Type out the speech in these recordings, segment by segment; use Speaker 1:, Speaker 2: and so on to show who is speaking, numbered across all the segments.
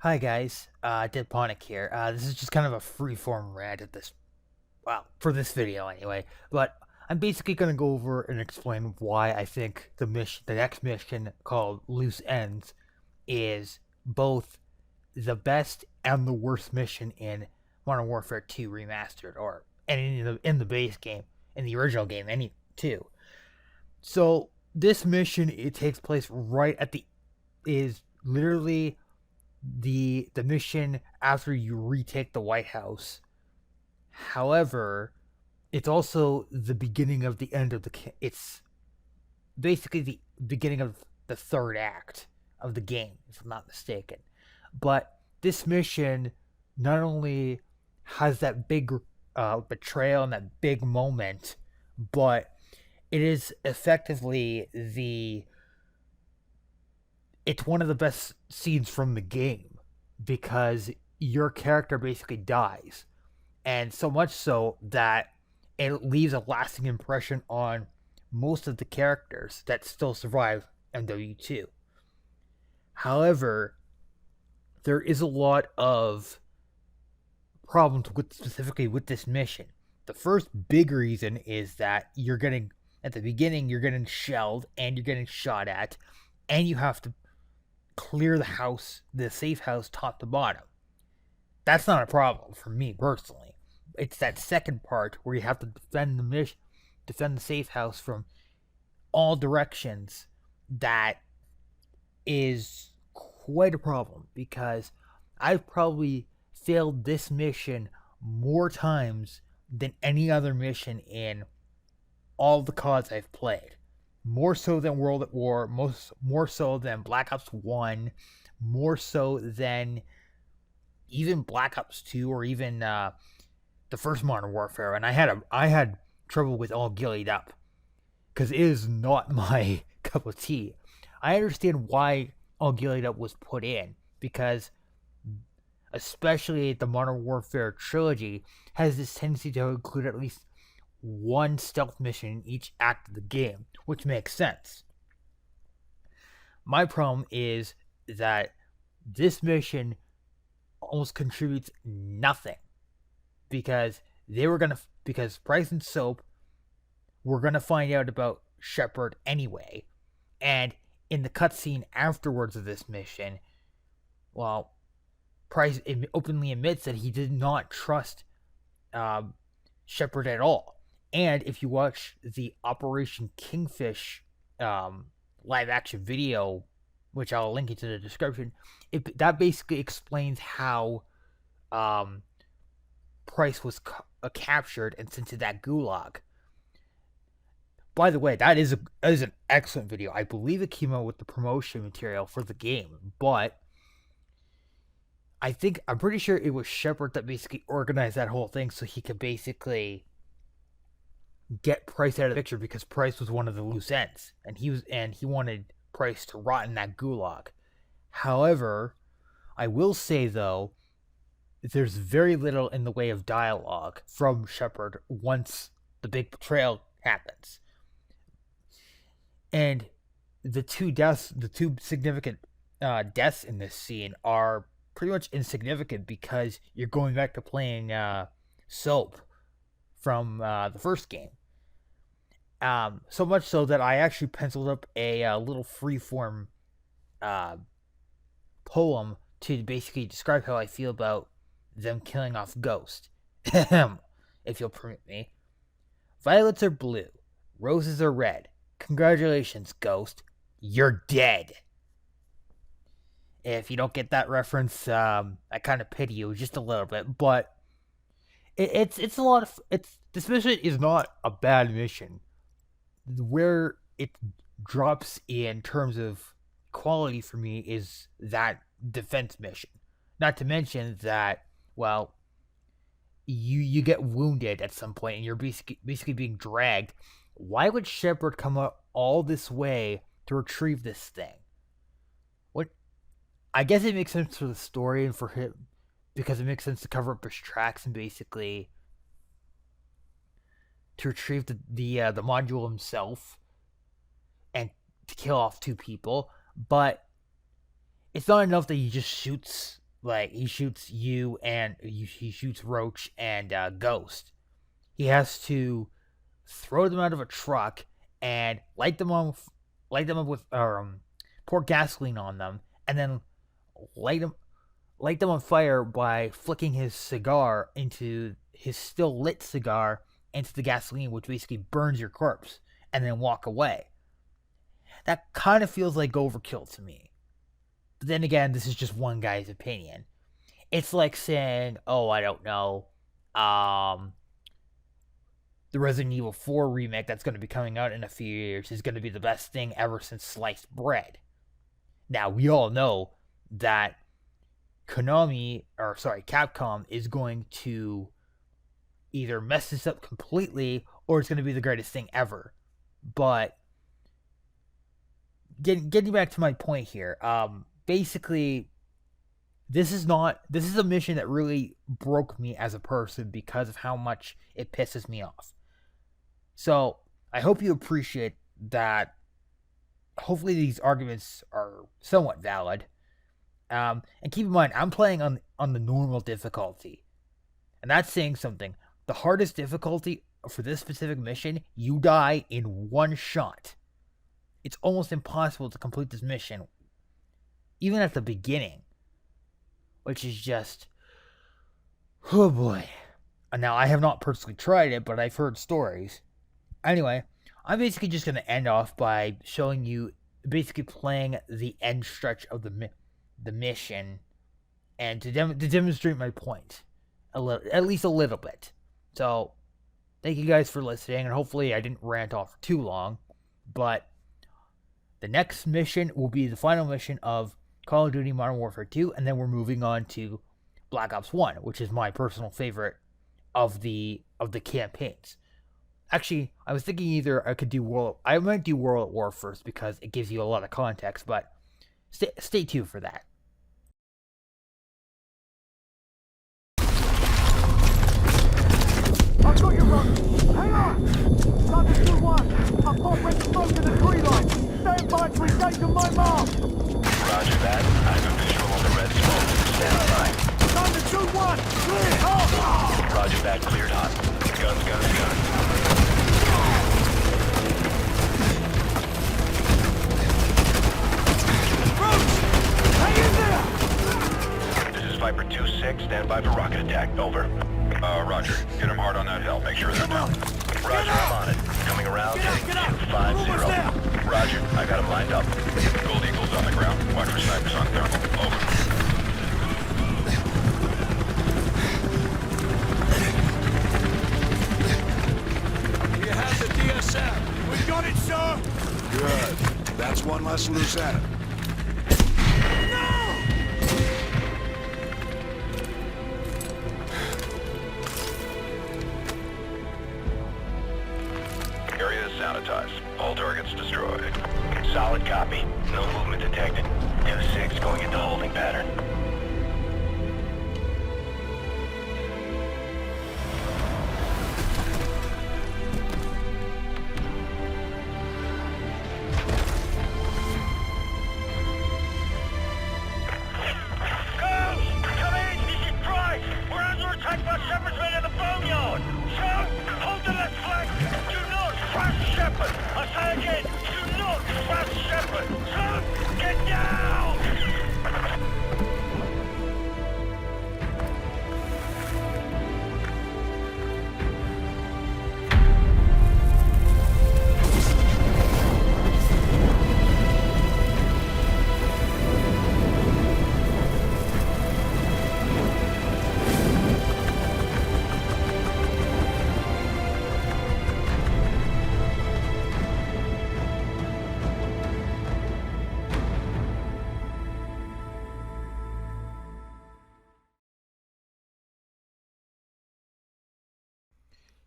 Speaker 1: Hi guys, Diponic here. This is just kind of a free-form rant at this, well, for this video anyway. But I'm basically gonna go over and explain why I think the next mission called Loose Ends, is both the best and the worst mission in Modern Warfare 2 Remastered, or and in the base game, in the original game, any too. So this mission, it takes place right at the is literally the mission after you retake the White House. However, it's also the beginning of the end of it's basically the beginning of the third act of the game, if I'm not mistaken. But this mission not only has that big betrayal and that big moment, but it is effectively it's one of the best scenes from the game because your character basically dies, and so much so that it leaves a lasting impression on most of the characters that still survive MW2. However, there is a lot of problems with specifically with this mission. The first big reason is that you're getting at the beginning you're getting shelled and you're getting shot at, and you have to clear the safe house top to bottom. That's not a problem for me personally. It's that second part where you have to defend the safe house from all directions that is quite a problem because I've probably failed this mission more times than any other mission in all the CODs I've played. More so than World at War, more so than Black Ops 1, more so than even Black Ops 2 or even the first Modern Warfare. And I had trouble with All Gillied Up because it is not my cup of tea. I understand why All Gillied Up was put in because especially the Modern Warfare trilogy has this tendency to include at least one stealth mission in each act of the game, which makes sense. My problem is that this mission almost contributes nothing because because Price and Soap were gonna find out about Shepard anyway, and in the cutscene afterwards of this mission, well, Price openly admits that he did not trust Shepard at all. And if you watch the Operation Kingfish live action video, which I'll link into the description, that basically explains how Price was captured and sent to that gulag. By the way, that is an excellent video. I believe it came out with the promotion material for the game, but I'm pretty sure it was Shepard that basically organized that whole thing so he could basically get Price out of the picture because Price was one of the loose ends, and he wanted Price to rot in that gulag. However, I will say though, there's very little in the way of dialogue from Shepard once the big betrayal happens, and the two significant deaths in this scene are pretty much insignificant because you're going back to playing Soap from the first game. So much so that I actually penciled up a little freeform poem to basically describe how I feel about them killing off Ghost. If you'll permit me. Violets are blue. Roses are red. Congratulations, Ghost. You're dead. If you don't get that reference, I kind of pity you just a little bit, but it's a lot of this mission is not a bad mission. Where it drops in terms of quality for me is that defense mission. Not to mention that, well, you get wounded at some point and you're basically being dragged. Why would Shepard come up all this way to retrieve this thing? What? I guess it makes sense for the story and for him because it makes sense to cover up his tracks and basically to retrieve the module himself and to kill off two people. But it's not enough that he just shoots Like he shoots you and he shoots Roach and Ghost. He has to throw them out of a truck and light them up with pour gasoline on them, and then light them light them on fire by flicking his still lit cigar into the gasoline, which basically burns your corpse, and then walk away. That kind of feels like overkill to me. But then again, this is just one guy's opinion. It's like saying, oh, I don't know, um, the Resident Evil 4 remake that's going to be coming out in a few years is going to be the best thing ever since sliced bread. Now, we all know that Capcom is going to either mess this up completely or it's going to be the greatest thing ever. But getting back to my point here, basically, this is a mission that really broke me as a person because of how much it pisses me off. So I hope you appreciate that. Hopefully these arguments are somewhat valid. And keep in mind, I'm playing on the normal difficulty, and that's saying something. The hardest difficulty for this specific mission, you die in one shot. It's almost impossible to complete this mission, even at the beginning, which is just, oh boy. And now I have not personally tried it, but I've heard stories. Anyway, I'm basically just going to end off by showing you, basically playing the end stretch of the mission, and to demonstrate my point, at least a little bit. So, thank you guys for listening, and hopefully I didn't rant off for too long, but the next mission will be the final mission of Call of Duty Modern Warfare 2, and then we're moving on to Black Ops 1, which is my personal favorite of the campaigns. Actually, I was thinking either I might do World at War first because it gives you a lot of context, but stay tuned for that.
Speaker 2: I've got you, Rock. Hang on! Thunder 2-1. I've got red smoke in the tree line. Stand by to engage on my mark.
Speaker 3: Roger that. I have a visual on the red smoke. Stand by.
Speaker 2: Thunder 2-1. Clear. Oh.
Speaker 3: Roger that. Cleared hot. Guns.
Speaker 2: Roach! Hang in there!
Speaker 3: This is Viper 2-6. Stand by for rocket attack. Over. Roger. Get them hard on that hill. Make sure they're down. Roger, I'm on it. Coming around.
Speaker 2: Get up!
Speaker 3: 250. Roger. I got them lined up. Gold Eagle's on the ground. Watch for snipers on thermal. Over.
Speaker 2: You have the DSM. We got it, sir.
Speaker 4: Good. That's one less loose end.
Speaker 2: No!
Speaker 3: Area is sanitized. All targets destroyed. Solid copy. No movement detected. 2-6 going into holding pattern.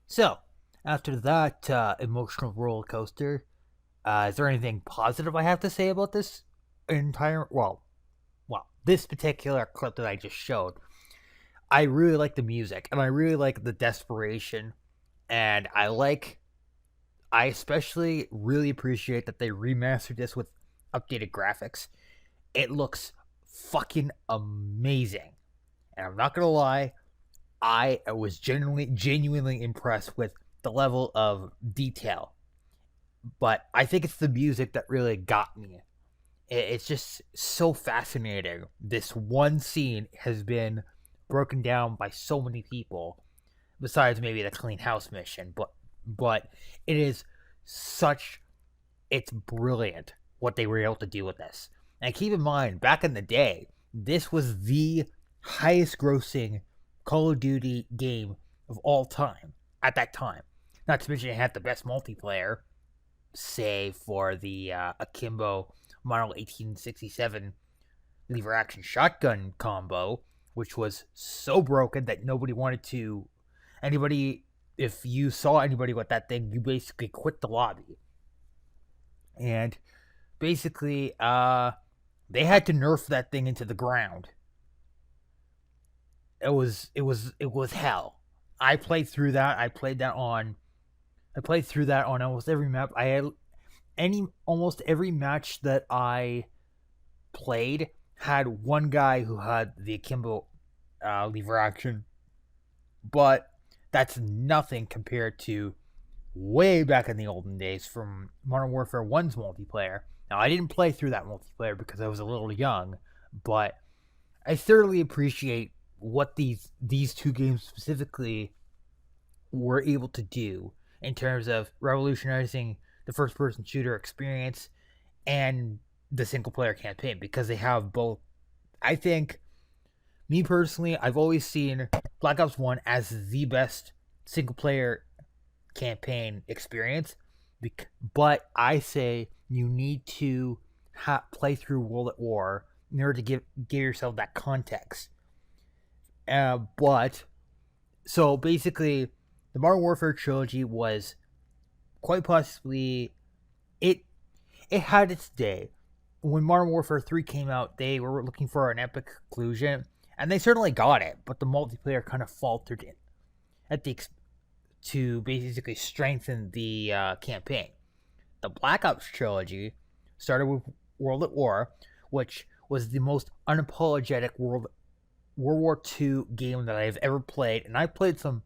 Speaker 1: So, after that emotional roller coaster, is there anything positive I have to say about this this particular clip that I just showed? I really like the music, and I really like the desperation, and I especially really appreciate that they remastered this with updated graphics. It looks fucking amazing. And I'm not gonna lie, I was genuinely impressed with the level of detail. But I think it's the music that really got me. It's just so fascinating. This one scene has been broken down by so many people, besides maybe the clean house mission. But it is such, it's brilliant what they were able to do with this. And keep in mind, back in the day, this was the highest grossing Call of Duty game of all time at that time. Not to mention it had the best multiplayer, say for the Akimbo Model 1867 lever action shotgun combo, which was so broken that nobody wanted to. Anybody, if you saw anybody with that thing, you basically quit the lobby. And basically, they had to nerf that thing into the ground. It was hell. I played through that. I played through that on almost every map. I had almost every match that I played had one guy who had the akimbo lever action, but that's nothing compared to way back in the olden days from Modern Warfare 1's multiplayer. Now, I didn't play through that multiplayer because I was a little young, but I thoroughly appreciate what these two games specifically were able to do in terms of revolutionizing the first-person shooter experience and the single-player campaign, because they have both. I think, me personally, I've always seen Black Ops 1 as the best single-player campaign experience, but I say you need to play through World at War in order to give yourself that context. But so basically, the Modern Warfare trilogy was quite possibly it had its day. When Modern Warfare 3 came out, they were looking for an epic conclusion, and they certainly got it, but the multiplayer kind of faltered in at the to basically strengthen the campaign. The Black Ops trilogy started with World at War, which was the most unapologetic World War II game that I've ever played, and I played some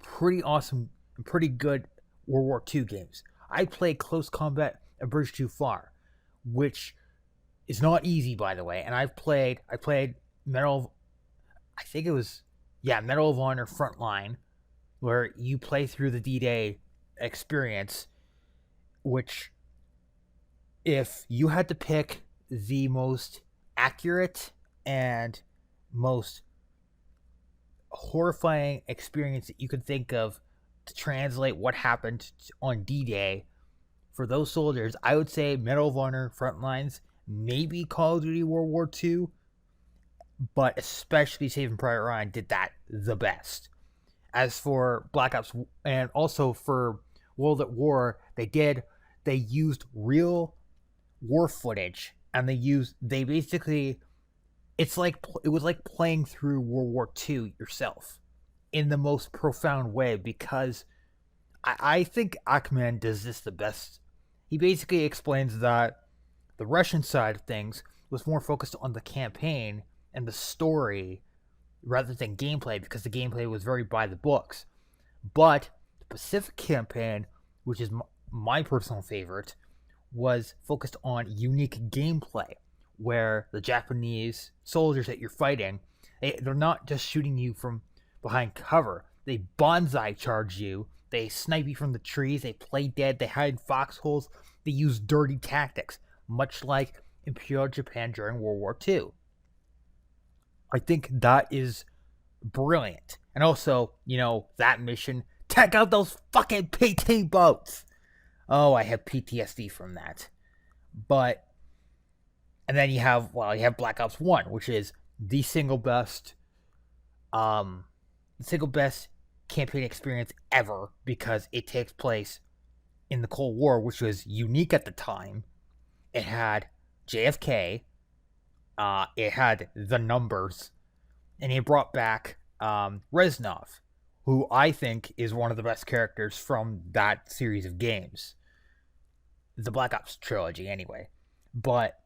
Speaker 1: pretty awesome and pretty good World War II games. I played Close Combat: A Bridge Too Far, which is not easy, by the way. And I played Medal of Honor Frontline, where you play through the D-Day experience, which, if you had to pick the most accurate and most horrifying experience that you could think of to translate what happened on D-Day for those soldiers, I would say Medal of Honor Frontlines, maybe Call of Duty World War II, but especially Saving Private Ryan did that the best. As for Black Ops and also for World at War, they used real war footage, and they basically, it was like playing through World War II yourself in the most profound way, because I think Ackman does this the best. He basically explains that the Russian side of things was more focused on the campaign and the story rather than gameplay, because the gameplay was very by the books. But the Pacific campaign, which is my personal favorite, was focused on unique gameplay, where the Japanese soldiers that you're fighting, they're not just shooting you from behind cover. They bonsai charge you, they snipe you from the trees, they play dead, they hide in foxholes, they use dirty tactics, much like Imperial Japan during World War II. I think that is brilliant. And also, that mission, take out those fucking PT boats! Oh, I have PTSD from that. But, and then you have Black Ops 1, which is the single best campaign experience ever, because it takes place in the Cold War, which was unique at the time. It had JFK, it had the numbers, and it brought back Reznov, who I think is one of the best characters from that series of games. The Black Ops trilogy, anyway. But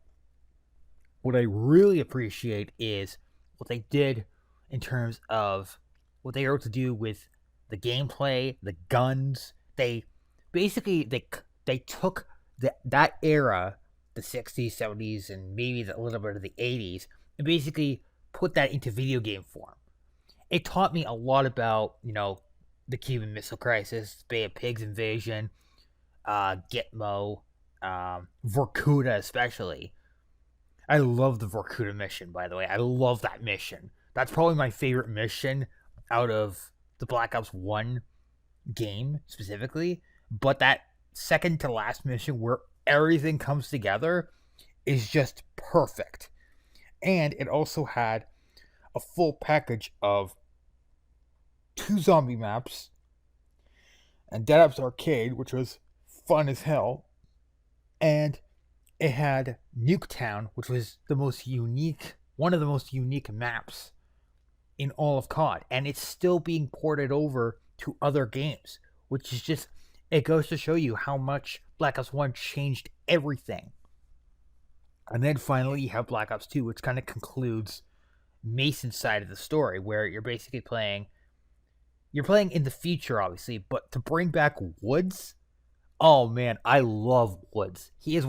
Speaker 1: what I really appreciate is what they did in terms of what they were able to do with the gameplay, the guns. They basically they took that era, the 60s, 70s, and maybe a little bit of the 80s, and basically put that into video game form. It taught me a lot about, the Cuban Missile Crisis, Bay of Pigs invasion, Gitmo, Vorkuta especially. I love the Vorkuta mission, by the way. I love that mission. That's probably my favorite mission out of the Black Ops 1 game specifically. But that second to last mission where everything comes together is just perfect. And it also had a full package of 2 zombie maps and Dead Ops Arcade, which was fun as hell. And it had Nuketown, which was one of the most unique maps in all of COD. And it's still being ported over to other games, which is just, it goes to show you how much Black Ops 1 changed everything. And then finally you have Black Ops 2, which kind of concludes Mason's side of the story, where you're basically playing in the future, obviously, but to bring back Woods, oh man, I love Woods. He is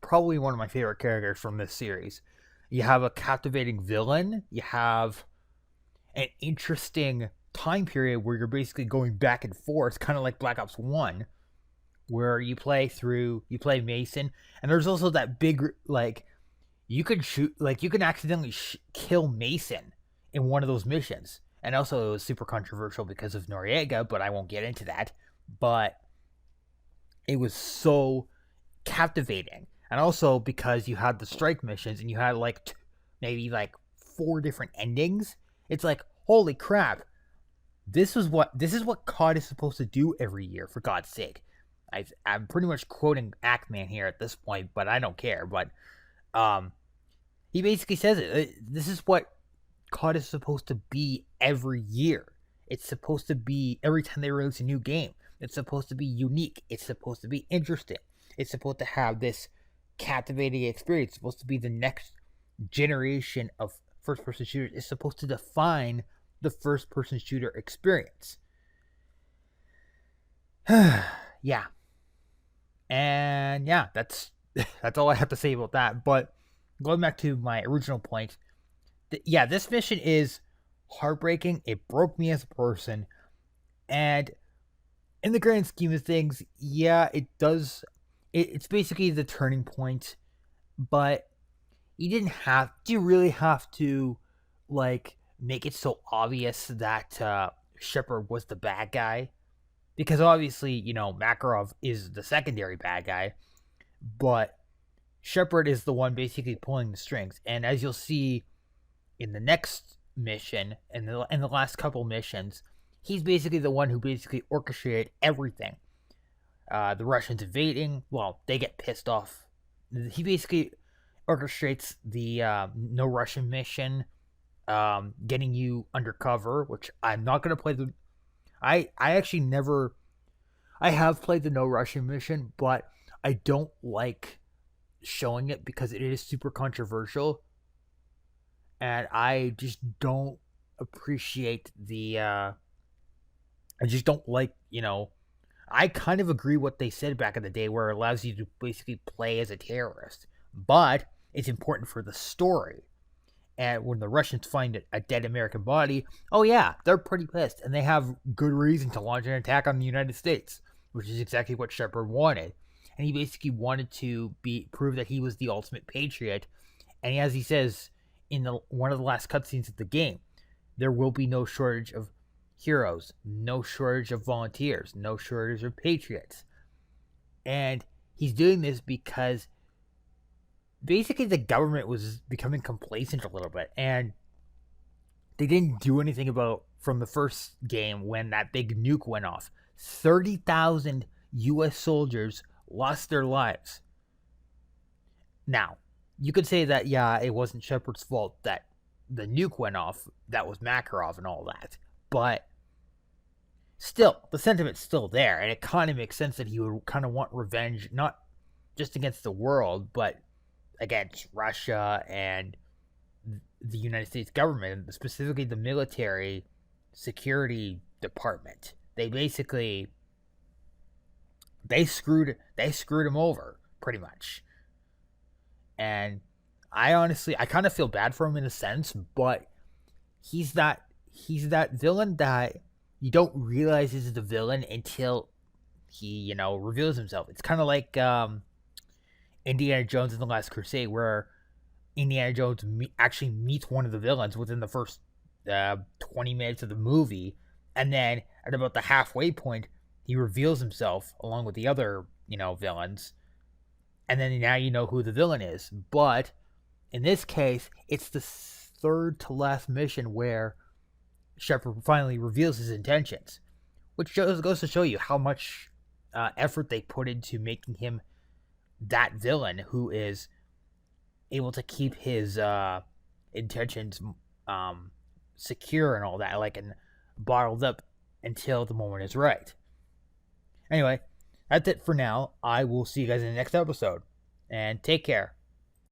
Speaker 1: probably one of my favorite characters from this series. You have a captivating villain, you have an interesting time period where you're basically going back and forth, kind of like Black Ops 1, where you play Mason, and there's also that big, you can accidentally kill Mason in one of those missions. And also it was super controversial because of Noriega, but I won't get into that. But it was so captivating. And also because you had the strike missions and you had maybe 4 different endings. It's like, holy crap. This is what COD is supposed to do every year, for God's sake. I'm pretty much quoting Ackman here at this point, but I don't care. But he basically says it. This is what COD is supposed to be every year. It's supposed to be every time they release a new game. It's supposed to be unique. It's supposed to be interesting. It's supposed to have this captivating experience. It's supposed to be the next generation of first-person shooters. It's supposed to define the first-person shooter experience. Yeah. And yeah, that's all I have to say about that. But going back to my original point, this mission is heartbreaking. It broke me as a person. And in the grand scheme of things, yeah, it does. It's basically the turning point. But do you really have to, make it so obvious that Shepard was the bad guy? Because obviously, Makarov is the secondary bad guy. But Shepard is the one basically pulling the strings. And as you'll see in the next mission, in the last couple missions, he's basically the one who basically orchestrated everything. The Russians invading, well, they get pissed off. He basically orchestrates the No Russian mission, getting you undercover, which I'm not going to play the... I have played the No Russian mission, but I don't like showing it because it is super controversial. And I just don't appreciate I just don't like, I kind of agree what they said back in the day where it allows you to basically play as a terrorist. But it's important for the story. And when the Russians find a dead American body, oh yeah, they're pretty pissed. And they have good reason to launch an attack on the United States, which is exactly what Shepard wanted. And he basically wanted to prove that he was the ultimate patriot. And as he says in one of the last cutscenes of the game, there will be no shortage of heroes, no shortage of volunteers, no shortage of patriots. And he's doing this because basically the government was becoming complacent a little bit, and they didn't do anything from the first game when that big nuke went off. 30,000 US soldiers lost their lives. Now, you could say that, yeah, it wasn't Shepard's fault that the nuke went off. That was Makarov and all that. But still, the sentiment's still there. And it kind of makes sense that he would kind of want revenge, not just against the world, but against Russia and the United States government, specifically the military security department. They screwed him over pretty much. And I kind of feel bad for him in a sense, but he's that villain that you don't realize is the villain until he reveals himself. It's kind of like Indiana Jones in the Last Crusade, where Indiana Jones actually meets one of the villains within the first 20 minutes of the movie, and then at about the halfway point, he reveals himself along with the other villains, and then now you know who the villain is. But in this case, it's the third to last mission where Shepard finally reveals his intentions, which goes to show you how much effort they put into making him that villain who is able to keep his intentions secure and all that, and bottled up until the moment is right. Anyway, that's it for now. I will see you guys in the next episode, and take care.